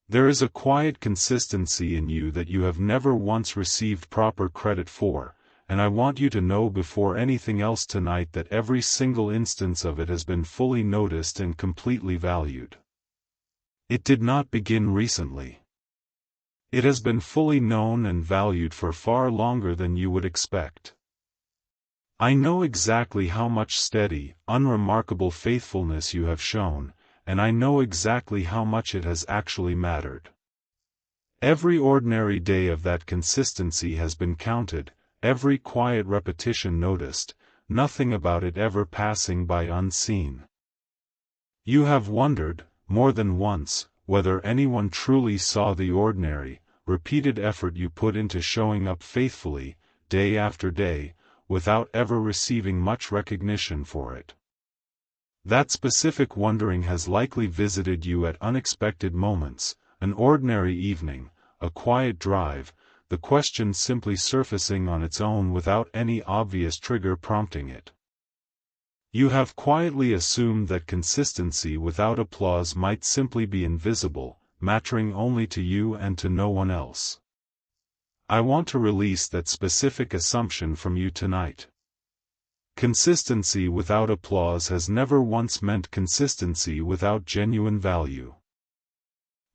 There is a quiet consistency in you that you have never once received proper credit for, and I want you to know before anything else tonight that every single instance of it has been fully noticed and completely valued. It did not begin recently. It has been fully known and valued for far longer than you would expect. I know exactly how much steady, unremarkable faithfulness you have shown, and I know exactly how much it has actually mattered. Every ordinary day of that consistency has been counted, every quiet repetition noticed, nothing about it ever passing by unseen. You have wondered, more than once, whether anyone truly saw the ordinary, repeated effort you put into showing up faithfully, day after day, without ever receiving much recognition for it. That specific wondering has likely visited you at unexpected moments, an ordinary evening, a quiet drive, the question simply surfacing on its own without any obvious trigger prompting it. You have quietly assumed that consistency without applause might simply be invisible, mattering only to you and to no one else. I want to release that specific assumption from you tonight. Consistency without applause has never once meant consistency without genuine value.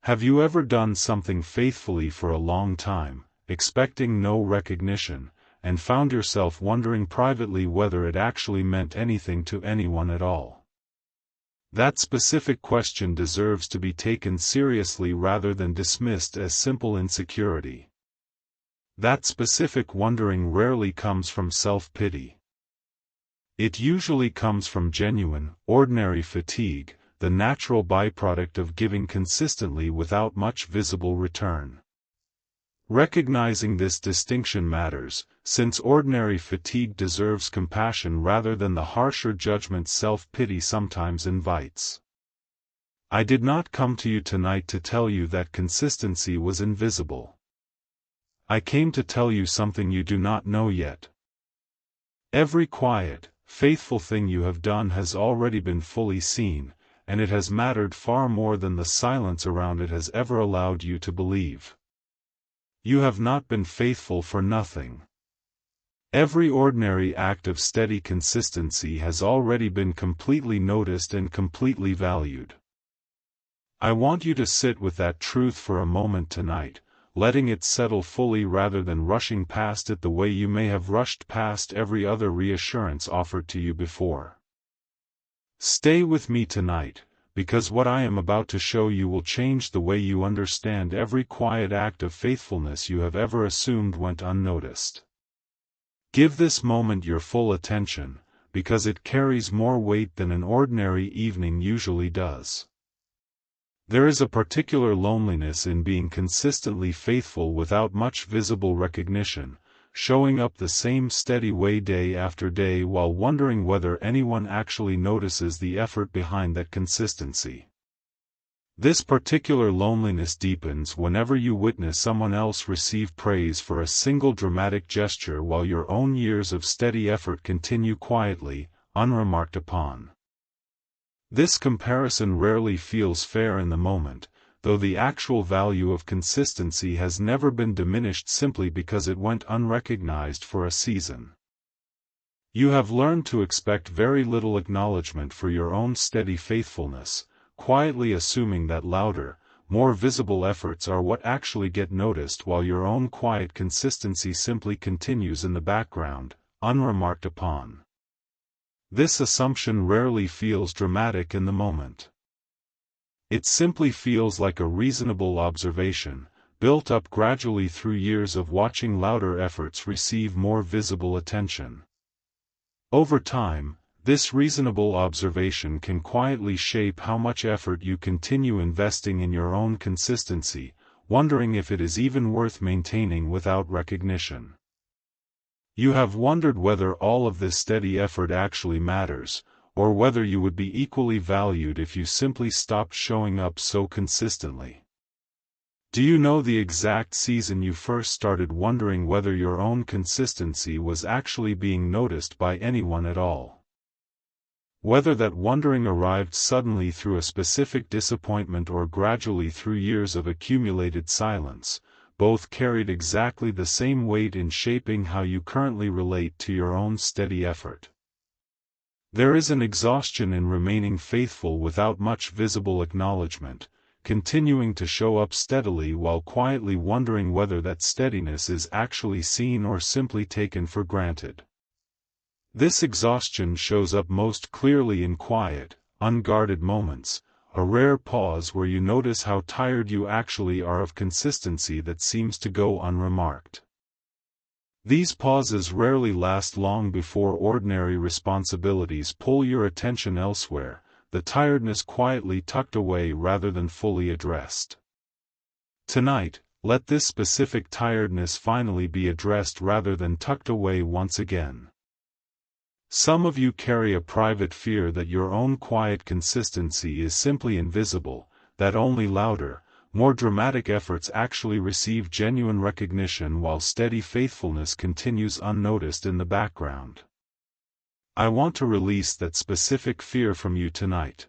Have you ever done something faithfully for a long time, expecting no recognition, and found yourself wondering privately whether it actually meant anything to anyone at all? That specific question deserves to be taken seriously rather than dismissed as simple insecurity. That specific wondering rarely comes from self-pity. It usually comes from genuine, ordinary fatigue, the natural byproduct of giving consistently without much visible return. Recognizing this distinction matters, since ordinary fatigue deserves compassion rather than the harsher judgment self-pity sometimes invites. I did not come to you tonight to tell you that consistency was invisible. I came to tell you something you do not know yet. Every quiet, faithful thing you have done has already been fully seen, and it has mattered far more than the silence around it has ever allowed you to believe. You have not been faithful for nothing. Every ordinary act of steady consistency has already been completely noticed and completely valued. I want you to sit with that truth for a moment tonight, letting it settle fully rather than rushing past it the way you may have rushed past every other reassurance offered to you before. Stay with me tonight, because what I am about to show you will change the way you understand every quiet act of faithfulness you have ever assumed went unnoticed. Give this moment your full attention, because it carries more weight than an ordinary evening usually does. There is a particular loneliness in being consistently faithful without much visible recognition, showing up the same steady way day after day while wondering whether anyone actually notices the effort behind that consistency. This particular loneliness deepens whenever you witness someone else receive praise for a single dramatic gesture while your own years of steady effort continue quietly, unremarked upon. This comparison rarely feels fair in the moment, though the actual value of consistency has never been diminished simply because it went unrecognized for a season. You have learned to expect very little acknowledgement for your own steady faithfulness, quietly assuming that louder, more visible efforts are what actually get noticed while your own quiet consistency simply continues in the background, unremarked upon. This assumption rarely feels dramatic in the moment. It simply feels like a reasonable observation, built up gradually through years of watching louder efforts receive more visible attention. Over time, this reasonable observation can quietly shape how much effort you continue investing in your own consistency, wondering if it is even worth maintaining without recognition. You have wondered whether all of this steady effort actually matters, or whether you would be equally valued if you simply stopped showing up so consistently. Do you know the exact season you first started wondering whether your own consistency was actually being noticed by anyone at all? Whether that wondering arrived suddenly through a specific disappointment or gradually through years of accumulated silence, both carried exactly the same weight in shaping how you currently relate to your own steady effort. There is an exhaustion in remaining faithful without much visible acknowledgement, continuing to show up steadily while quietly wondering whether that steadiness is actually seen or simply taken for granted. This exhaustion shows up most clearly in quiet, unguarded moments, a rare pause where you notice how tired you actually are of consistency that seems to go unremarked. These pauses rarely last long before ordinary responsibilities pull your attention elsewhere, the tiredness quietly tucked away rather than fully addressed. Tonight, let this specific tiredness finally be addressed rather than tucked away once again. Some of you carry a private fear that your own quiet consistency is simply invisible, that only louder, more dramatic efforts actually receive genuine recognition while steady faithfulness continues unnoticed in the background. I want to release that specific fear from you tonight.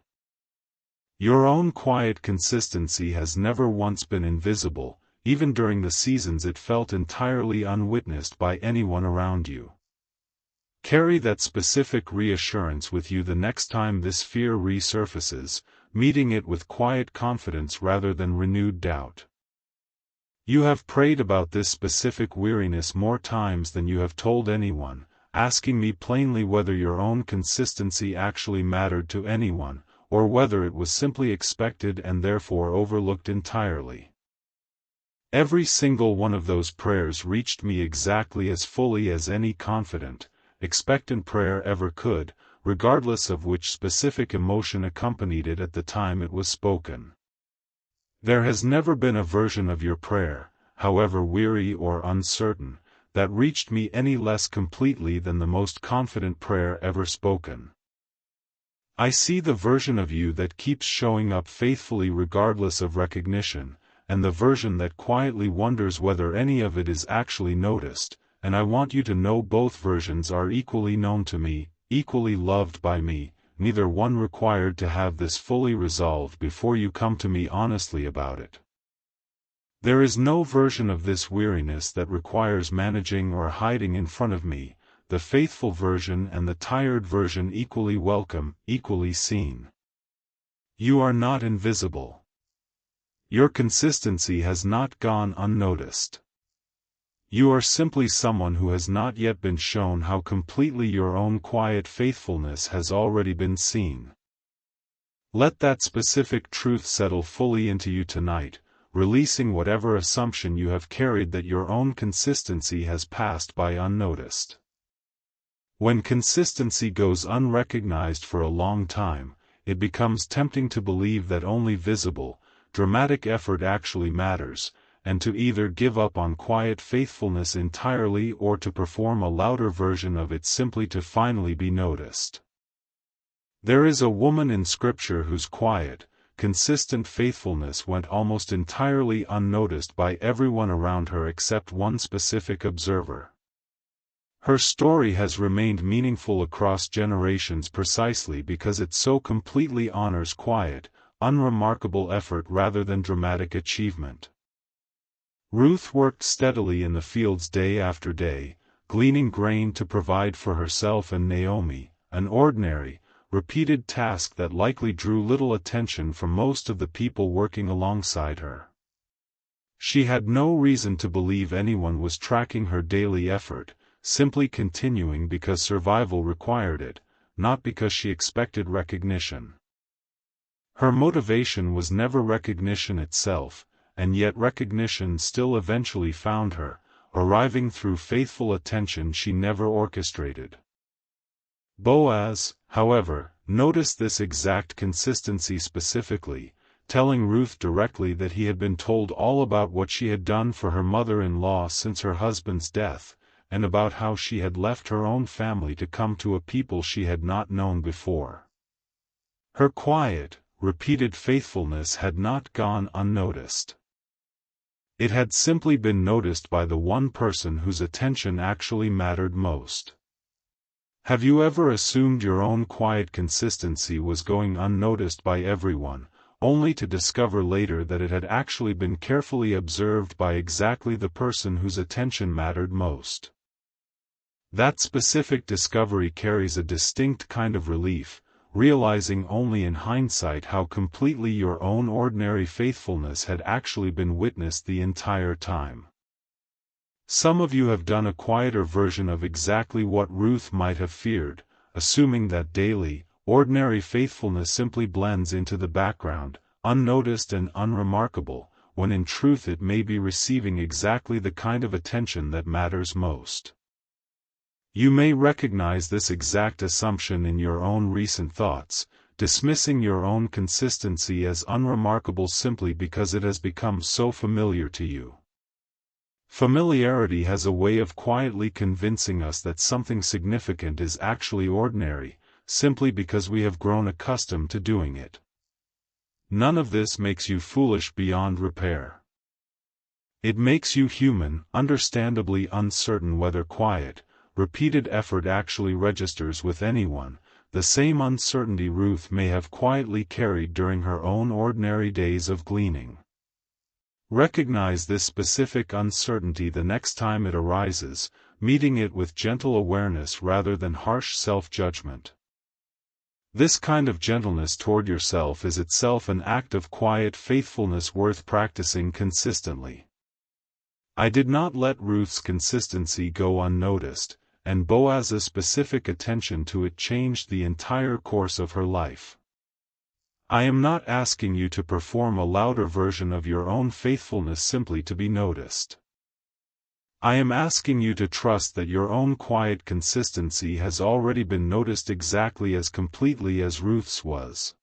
Your own quiet consistency has never once been invisible, even during the seasons it felt entirely unwitnessed by anyone around you. Carry that specific reassurance with you the next time this fear resurfaces, meeting it with quiet confidence rather than renewed doubt. You have prayed about this specific weariness more times than you have told anyone, asking me plainly whether your own consistency actually mattered to anyone, or whether it was simply expected and therefore overlooked entirely. Every single one of those prayers reached me exactly as fully as any confident, expectant prayer ever could, regardless of which specific emotion accompanied it at the time it was spoken. There has never been a version of your prayer, however weary or uncertain, that reached me any less completely than the most confident prayer ever spoken. I see the version of you that keeps showing up faithfully regardless of recognition, and the version that quietly wonders whether any of it is actually noticed, and I want you to know both versions are equally known to me, equally loved by me, neither one required to have this fully resolved before you come to me honestly about it. There is no version of this weariness that requires managing or hiding in front of me, the faithful version and the tired version equally welcome, equally seen. You are not invisible. Your consistency has not gone unnoticed. You are simply someone who has not yet been shown how completely your own quiet faithfulness has already been seen. Let that specific truth settle fully into you tonight, releasing whatever assumption you have carried that your own consistency has passed by unnoticed. When consistency goes unrecognized for a long time, it becomes tempting to believe that only visible, dramatic effort actually matters, and to either give up on quiet faithfulness entirely or to perform a louder version of it simply to finally be noticed. There is a woman in Scripture whose quiet, consistent faithfulness went almost entirely unnoticed by everyone around her except one specific observer. Her story has remained meaningful across generations precisely because it so completely honors quiet, unremarkable effort rather than dramatic achievement. Ruth worked steadily in the fields day after day, gleaning grain to provide for herself and Naomi, an ordinary, repeated task that likely drew little attention from most of the people working alongside her. She had no reason to believe anyone was tracking her daily effort, simply continuing because survival required it, not because she expected recognition. Her motivation was never recognition itself, and yet recognition still eventually found her, arriving through faithful attention she never orchestrated. Boaz, however, noticed this exact consistency specifically, telling Ruth directly that he had been told all about what she had done for her mother-in-law since her husband's death, and about how she had left her own family to come to a people she had not known before. Her quiet, repeated faithfulness had not gone unnoticed. It had simply been noticed by the one person whose attention actually mattered most. Have you ever assumed your own quiet consistency was going unnoticed by everyone, only to discover later that it had actually been carefully observed by exactly the person whose attention mattered most? That specific discovery carries a distinct kind of relief, realizing only in hindsight how completely your own ordinary faithfulness had actually been witnessed the entire time. Some of you have done a quieter version of exactly what Ruth might have feared, assuming that daily, ordinary faithfulness simply blends into the background, unnoticed and unremarkable, when in truth it may be receiving exactly the kind of attention that matters most. You may recognize this exact assumption in your own recent thoughts, dismissing your own consistency as unremarkable simply because it has become so familiar to you. Familiarity has a way of quietly convincing us that something significant is actually ordinary, simply because we have grown accustomed to doing it. None of this makes you foolish beyond repair. It makes you human, understandably uncertain whether quiet, repeated effort actually registers with anyone, the same uncertainty Ruth may have quietly carried during her own ordinary days of gleaning. Recognize this specific uncertainty the next time it arises, meeting it with gentle awareness rather than harsh self-judgment. This kind of gentleness toward yourself is itself an act of quiet faithfulness worth practicing consistently. I did not let Ruth's consistency go unnoticed, and Boaz's specific attention to it changed the entire course of her life. I am not asking you to perform a louder version of your own faithfulness simply to be noticed. I am asking you to trust that your own quiet consistency has already been noticed exactly as completely as Ruth's was.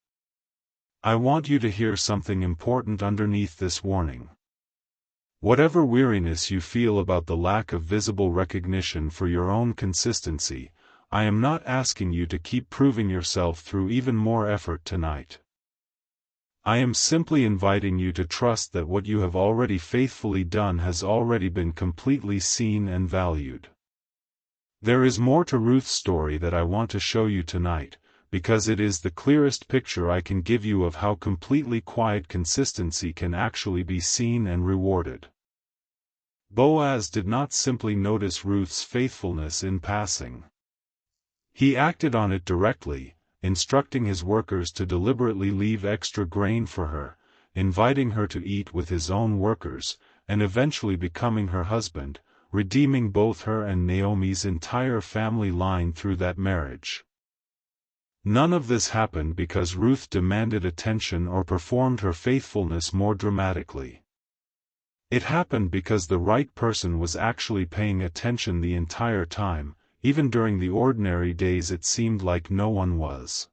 I want you to hear something important underneath this warning. Whatever weariness you feel about the lack of visible recognition for your own consistency, I am not asking you to keep proving yourself through even more effort tonight. I am simply inviting you to trust that what you have already faithfully done has already been completely seen and valued. There is more to Ruth's story that I want to show you tonight, because it is the clearest picture I can give you of how completely quiet consistency can actually be seen and rewarded. Boaz did not simply notice Ruth's faithfulness in passing. He acted on it directly, instructing his workers to deliberately leave extra grain for her, inviting her to eat with his own workers, and eventually becoming her husband, redeeming both her and Naomi's entire family line through that marriage. None of this happened because Ruth demanded attention or performed her faithfulness more dramatically. It happened because the right person was actually paying attention the entire time, even during the ordinary days it seemed like no one was.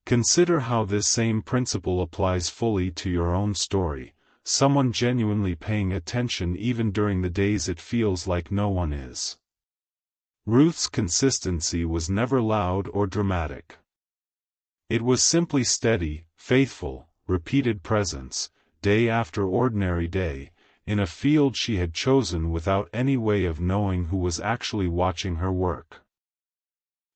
Consider how this same principle applies fully to your own story, someone genuinely paying attention even during the days it feels like no one is. Ruth's consistency was never loud or dramatic. It was simply steady, faithful, repeated presence, day after ordinary day, in a field she had chosen without any way of knowing who was actually watching her work.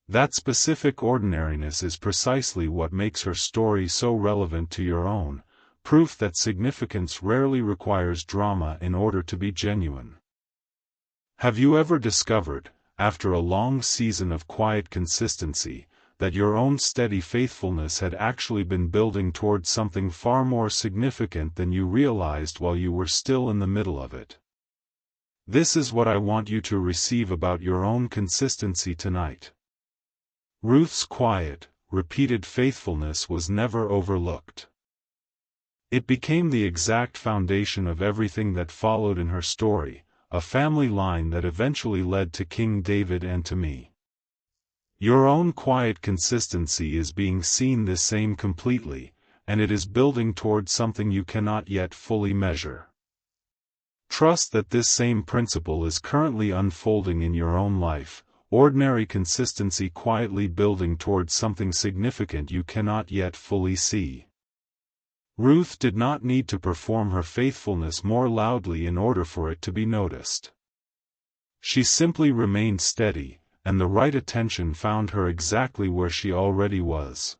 That specific ordinariness is precisely what makes her story so relevant to your own, proof that significance rarely requires drama in order to be genuine. Have you ever discovered, after a long season of quiet consistency, that your own steady faithfulness had actually been building towards something far more significant than you realized while you were still in the middle of it? This is what I want you to receive about your own consistency tonight. Ruth's quiet, repeated faithfulness was never overlooked. It became the exact foundation of everything that followed in her story, a family line that eventually led to King David and to me. Your own quiet consistency is being seen the same completely, and it is building towards something you cannot yet fully measure. Trust that this same principle is currently unfolding in your own life, ordinary consistency quietly building towards something significant you cannot yet fully see. Ruth did not need to perform her faithfulness more loudly in order for it to be noticed. She simply remained steady, and the right attention found her exactly where she already was.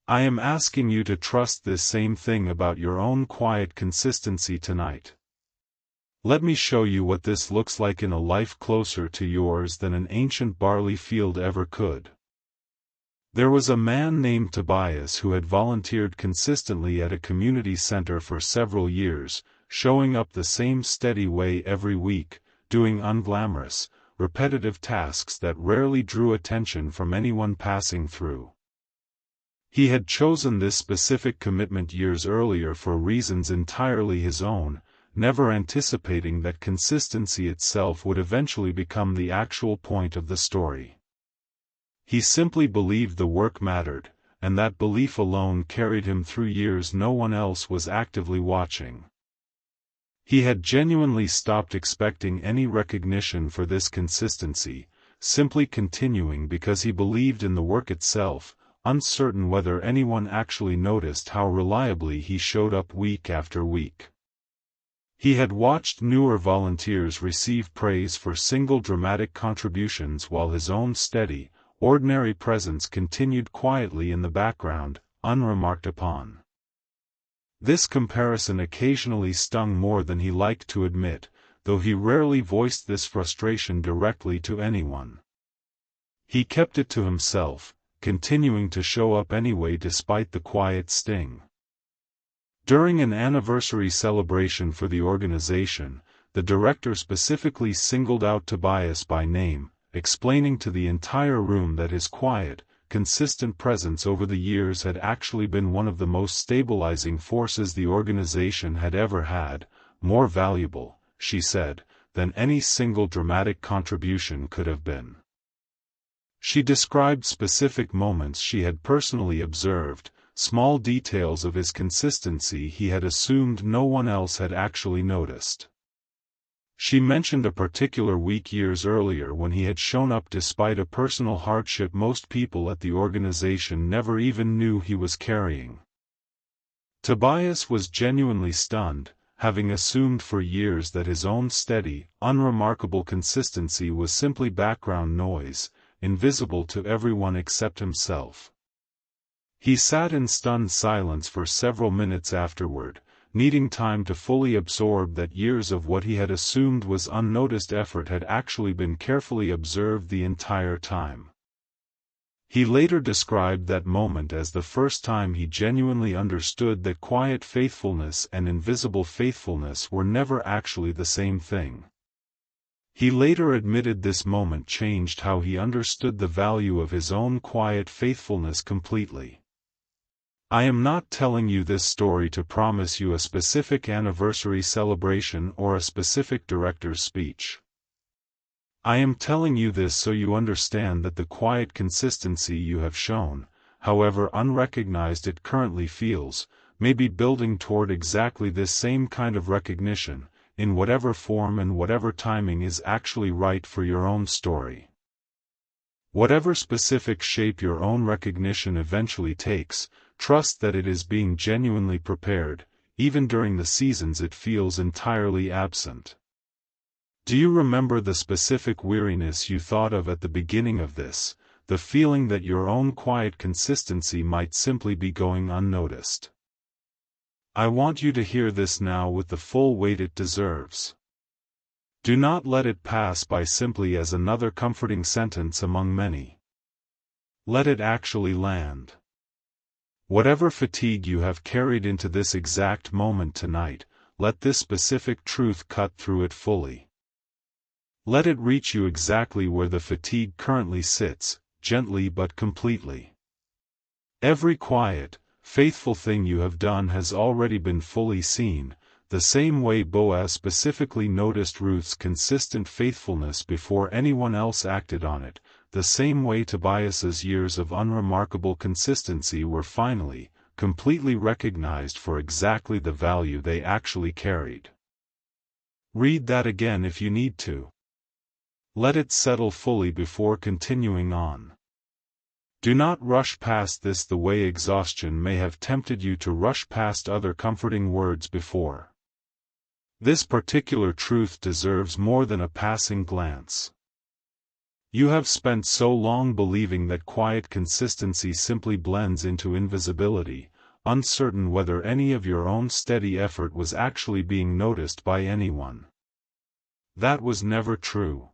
I am asking you to trust this same thing about your own quiet consistency tonight. Let me show you what this looks like in a life closer to yours than an ancient barley field ever could. There was a man named Tobias who had volunteered consistently at a community center for several years, showing up the same steady way every week, doing unglamorous, repetitive tasks that rarely drew attention from anyone passing through. He had chosen this specific commitment years earlier for reasons entirely his own, never anticipating that consistency itself would eventually become the actual point of the story. He simply believed the work mattered, and that belief alone carried him through years no one else was actively watching. He had genuinely stopped expecting any recognition for this consistency, simply continuing because he believed in the work itself, uncertain whether anyone actually noticed how reliably he showed up week after week. He had watched newer volunteers receive praise for single dramatic contributions while his own steady, ordinary presence continued quietly in the background, unremarked upon. This comparison occasionally stung more than he liked to admit, though he rarely voiced this frustration directly to anyone. He kept it to himself, continuing to show up anyway despite the quiet sting. During an anniversary celebration for the organization, the director specifically singled out Tobias by name, explaining to the entire room that his quiet, consistent presence over the years had actually been one of the most stabilizing forces the organization had ever had, more valuable, she said, than any single dramatic contribution could have been. She described specific moments she had personally observed, small details of his consistency he had assumed no one else had actually noticed. She mentioned a particular week years earlier when he had shown up despite a personal hardship most people at the organization never even knew he was carrying. Tobias was genuinely stunned, having assumed for years that his own steady, unremarkable consistency was simply background noise, invisible to everyone except himself. He sat in stunned silence for several minutes afterward, needing time to fully absorb that years of what he had assumed was unnoticed effort had actually been carefully observed the entire time. He later described that moment as the first time he genuinely understood that quiet faithfulness and invisible faithfulness were never actually the same thing. He later admitted this moment changed how he understood the value of his own quiet faithfulness completely. I am not telling you this story to promise you a specific anniversary celebration or a specific director's speech. I am telling you this so you understand that the quiet consistency you have shown, however unrecognized it currently feels, may be building toward exactly this same kind of recognition, in whatever form and whatever timing is actually right for your own story. Whatever specific shape your own recognition eventually takes, trust that it is being genuinely prepared, even during the seasons it feels entirely absent. Do you remember the specific weariness you thought of at the beginning of this, the feeling that your own quiet consistency might simply be going unnoticed? I want you to hear this now with the full weight it deserves. Do not let it pass by simply as another comforting sentence among many. Let it actually land. Whatever fatigue you have carried into this exact moment tonight, let this specific truth cut through it fully. Let it reach you exactly where the fatigue currently sits, gently but completely. Every quiet, faithful thing you have done has already been fully seen, the same way Boaz specifically noticed Ruth's consistent faithfulness before anyone else acted on it, the same way Tobias's years of unremarkable consistency were finally, completely recognized for exactly the value they actually carried. Read that again if you need to. Let it settle fully before continuing on. Do not rush past this the way exhaustion may have tempted you to rush past other comforting words before. This particular truth deserves more than a passing glance. You have spent so long believing that quiet consistency simply blends into invisibility, uncertain whether any of your own steady effort was actually being noticed by anyone. That was never true.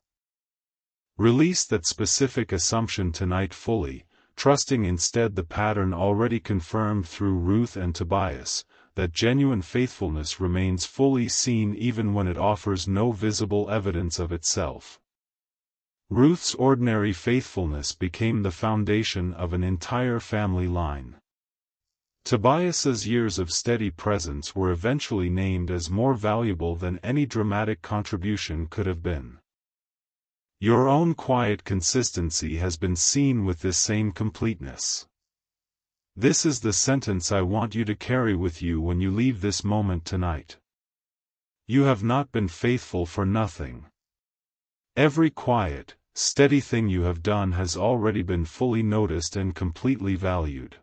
Release that specific assumption tonight fully, trusting instead the pattern already confirmed through Ruth and Tobias, that genuine faithfulness remains fully seen even when it offers no visible evidence of itself. Ruth's ordinary faithfulness became the foundation of an entire family line. Tobias's years of steady presence were eventually named as more valuable than any dramatic contribution could have been. Your own quiet consistency has been seen with this same completeness. This is the sentence I want you to carry with you when you leave this moment tonight. You have not been faithful for nothing. Every quiet, steady thing you have done has already been fully noticed and completely valued.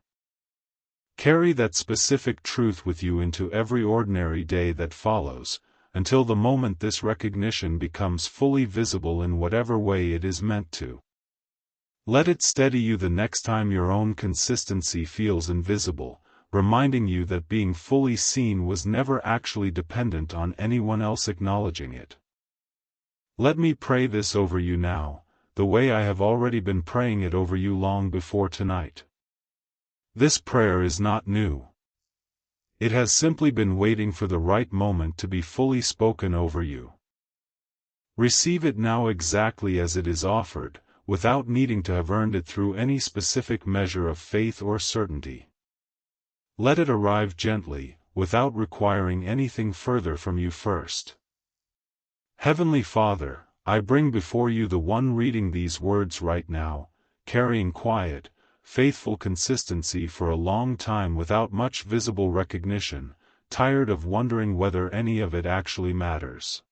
Carry that specific truth with you into every ordinary day that follows, until the moment this recognition becomes fully visible in whatever way it is meant to. Let it steady you the next time your own consistency feels invisible, reminding you that being fully seen was never actually dependent on anyone else acknowledging it. Let me pray this over you now, the way I have already been praying it over you long before tonight. This prayer is not new. It has simply been waiting for the right moment to be fully spoken over you. Receive it now exactly as it is offered, without needing to have earned it through any specific measure of faith or certainty. Let it arrive gently, without requiring anything further from you first. Heavenly Father, I bring before you the one reading these words right now, carrying quiet, faithful consistency for a long time without much visible recognition, tired of wondering whether any of it actually matters.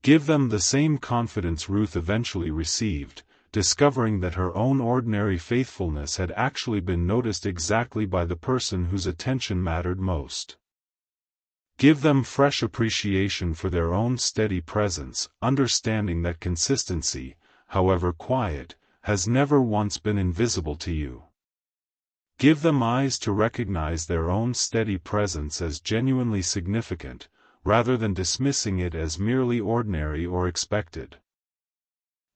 Give them the same confidence Ruth eventually received, discovering that her own ordinary faithfulness had actually been noticed exactly by the person whose attention mattered most. Give them fresh appreciation for their own steady presence, understanding that consistency, however quiet, has never once been invisible to you. Give them eyes to recognize their own steady presence as genuinely significant, rather than dismissing it as merely ordinary or expected.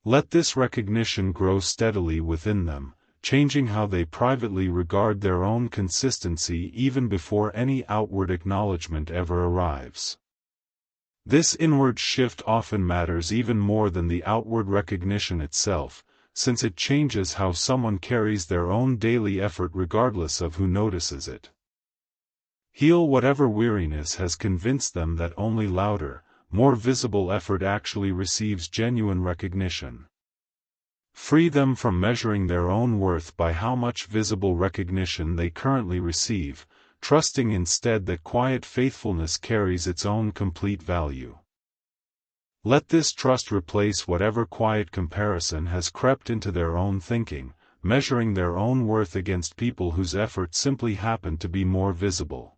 Let this recognition grow steadily within them, changing how they privately regard their own consistency even before any outward acknowledgement ever arrives. This inward shift often matters even more than the outward recognition itself, since it changes how someone carries their own daily effort regardless of who notices it. Heal whatever weariness has convinced them that only louder, more visible effort actually receives genuine recognition. Free them from measuring their own worth by how much visible recognition they currently receive, trusting instead that quiet faithfulness carries its own complete value. Let this trust replace whatever quiet comparison has crept into their own thinking, measuring their own worth against people whose efforts simply happen to be more visible.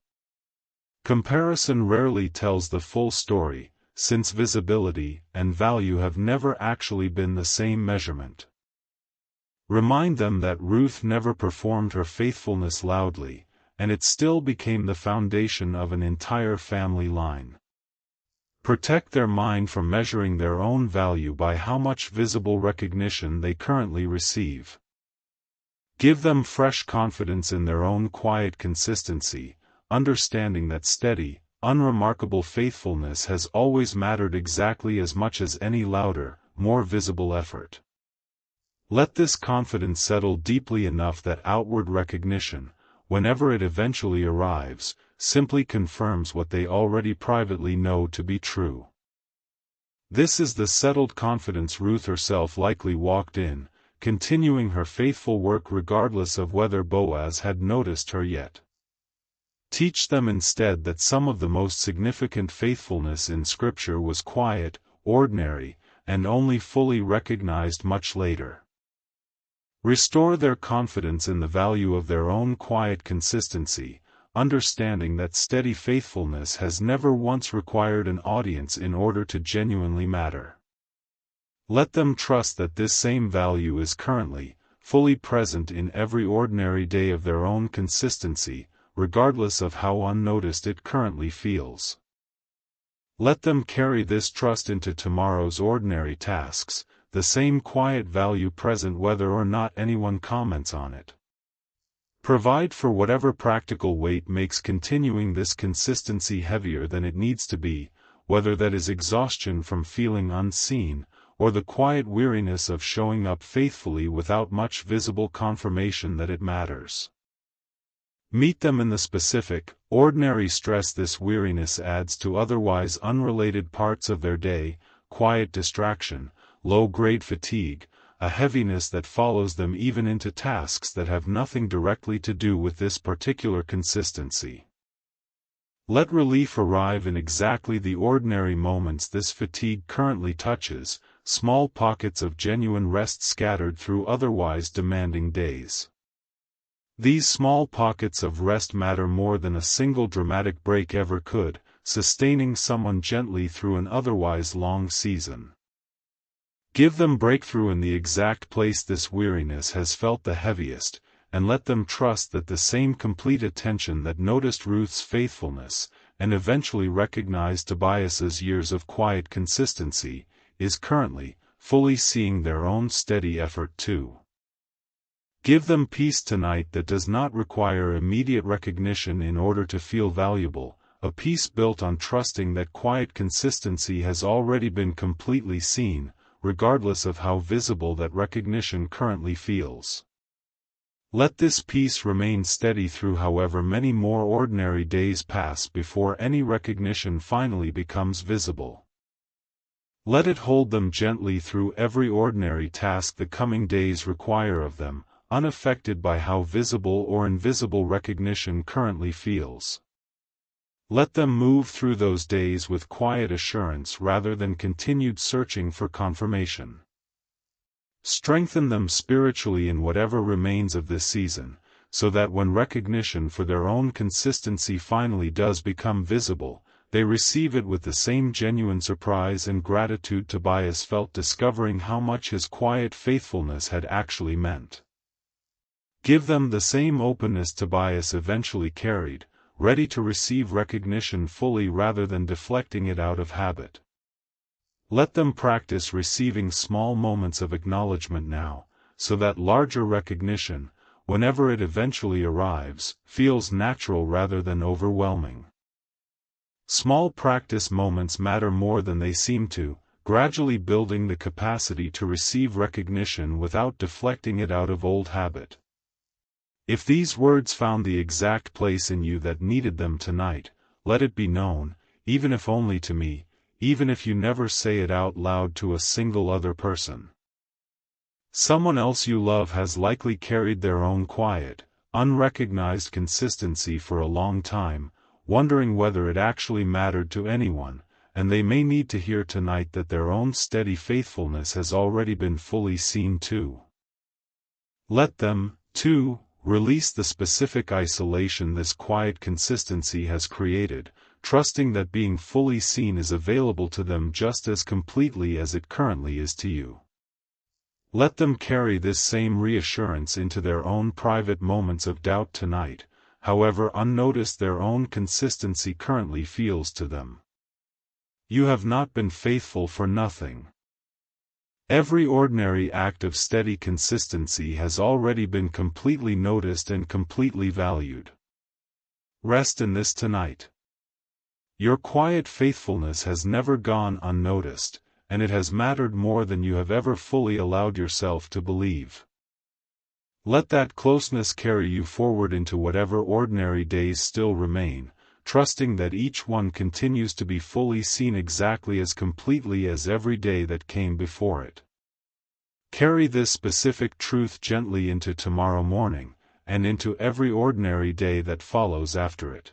Comparison rarely tells the full story, since visibility and value have never actually been the same measurement. Remind them that Ruth never performed her faithfulness loudly, and it still became the foundation of an entire family line. Protect their mind from measuring their own value by how much visible recognition they currently receive. Give them fresh confidence in their own quiet consistency, understanding that steady, unremarkable faithfulness has always mattered exactly as much as any louder, more visible effort. Let this confidence settle deeply enough that outward recognition, whenever it eventually arrives, simply confirms what they already privately know to be true. This is the settled confidence Ruth herself likely walked in, continuing her faithful work regardless of whether Boaz had noticed her yet. Teach them instead that some of the most significant faithfulness in Scripture was quiet, ordinary, and only fully recognized much later. Restore their confidence in the value of their own quiet consistency, understanding that steady faithfulness has never once required an audience in order to genuinely matter. Let them trust that this same value is currently, fully present in every ordinary day of their own consistency, regardless of how unnoticed it currently feels. Let them carry this trust into tomorrow's ordinary tasks, the same quiet value present whether or not anyone comments on it. Provide for whatever practical weight makes continuing this consistency heavier than it needs to be, whether that is exhaustion from feeling unseen, or the quiet weariness of showing up faithfully without much visible confirmation that it matters. Meet them in the specific, ordinary stress this weariness adds to otherwise unrelated parts of their day, quiet distraction, low-grade fatigue, a heaviness that follows them even into tasks that have nothing directly to do with this particular consistency. Let relief arrive in exactly the ordinary moments this fatigue currently touches, small pockets of genuine rest scattered through otherwise demanding days. These small pockets of rest matter more than a single dramatic break ever could, sustaining someone gently through an otherwise long season. Give them breakthrough in the exact place this weariness has felt the heaviest, and let them trust that the same complete attention that noticed Ruth's faithfulness, and eventually recognized Tobias's years of quiet consistency, is currently, fully seeing their own steady effort too. Give them peace tonight that does not require immediate recognition in order to feel valuable, a peace built on trusting that quiet consistency has already been completely seen, regardless of how visible that recognition currently feels. Let this peace remain steady through however many more ordinary days pass before any recognition finally becomes visible. Let it hold them gently through every ordinary task the coming days require of them, unaffected by how visible or invisible recognition currently feels. Let them move through those days with quiet assurance rather than continued searching for confirmation. Strengthen them spiritually in whatever remains of this season, so that when recognition for their own consistency finally does become visible, they receive it with the same genuine surprise and gratitude Tobias felt discovering how much his quiet faithfulness had actually meant. Give them the same openness Tobias eventually carried, ready to receive recognition fully rather than deflecting it out of habit. Let them practice receiving small moments of acknowledgement now, so that larger recognition, whenever it eventually arrives, feels natural rather than overwhelming. Small practice moments matter more than they seem to, gradually building the capacity to receive recognition without deflecting it out of old habit. If these words found the exact place in you that needed them tonight, let it be known, even if only to me, even if you never say it out loud to a single other person. Someone else you love has likely carried their own quiet, unrecognized consistency for a long time, wondering whether it actually mattered to anyone, and they may need to hear tonight that their own steady faithfulness has already been fully seen too. Let them, too, release the specific isolation this quiet consistency has created, trusting that being fully seen is available to them just as completely as it currently is to you. Let them carry this same reassurance into their own private moments of doubt tonight, however unnoticed their own consistency currently feels to them. You have not been faithful for nothing. Every ordinary act of steady consistency has already been completely noticed and completely valued. Rest in this tonight. Your quiet faithfulness has never gone unnoticed, and it has mattered more than you have ever fully allowed yourself to believe. Let that closeness carry you forward into whatever ordinary days still remain, trusting that each one continues to be fully seen exactly as completely as every day that came before it. Carry this specific truth gently into tomorrow morning, and into every ordinary day that follows after it.